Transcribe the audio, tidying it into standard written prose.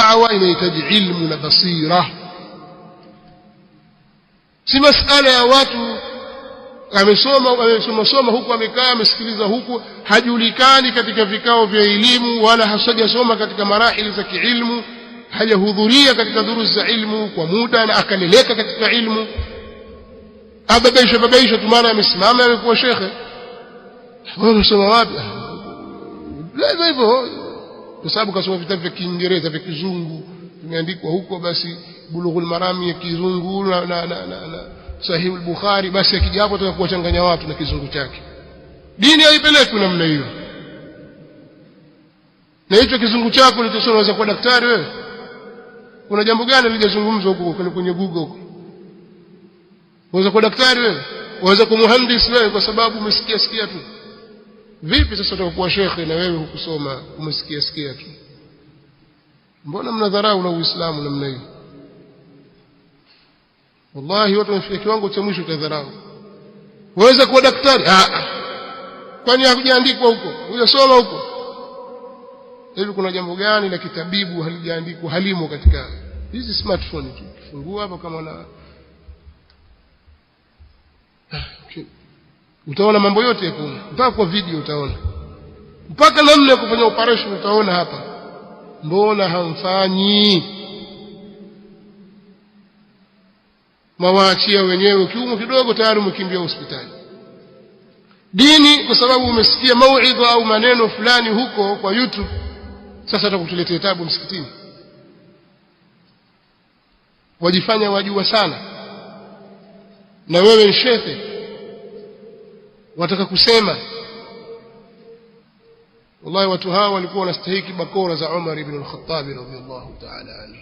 da'wa inahitaji ilmu na basira. Si masala ya watu amesoma huku, amekaa amesikiliza huku, hajulikani katika vikao vya elimu, wala hajasoma katika marahili za kiilmu, hajahudhuria katika durus za ilmu kwa muda na akaleleka katika ilmu, babaisha tu mara amesimama amekuwa shekhe. Wewe unasoma wapi? La hivyo, kwa sababu kasoma vitabu vya Kiingereza vya Kizungu vimeandikwa huko, basi Bulughul Marami ya Kizungu na Sahih al-Bukhari, basi akija hapo atakuwa changanya watu na kizungu chake. Dini haipeleki namna hiyo. Na hicho kizungu chako ulichosoma, unaweza kuwa daktari wewe? Kuna jambo gani lijazungumzwa huko kwenye Google huko? Unaweza kuwa daktari wewe? Unaweza kuwa muhandisi wewe kwa sababu umesikia tu? Vipi sasa utakuwa shekhe na wewe hukusoma, umesikia tu? Mbona mnadharau na Uislamu namna hiyo? Wallahi watu wanafikia kiwango cha mwisho cha dharau. Waweza kuwa daktari? Kwani hakujaandikwa huko? Hujasoma huko? Hivi kuna jambo gani la kitabibu halijaandikwa, halimo katika hizi smartphone tu? Kifungua hapo kama na utaona mambo yote hapo. Mpaka kwa video utaona. Mpaka namna ya kufanya operation utaona hapa. Mbona hamfanyi? Mawaachia wenyewe, ukiumwa kidogo tayari umekimbia hospitali. Dini kwa sababu umesikia mauidha au maneno fulani huko kwa YouTube, sasa atakutuletea tabu msikitini. Wajifanya wajua sana, na wewe ni shekhe, wataka kusema. Wallahi watu hawa walikuwa wanastahili bakora za Umar ibn al-Khattab radhiyallahu ta'ala anhu.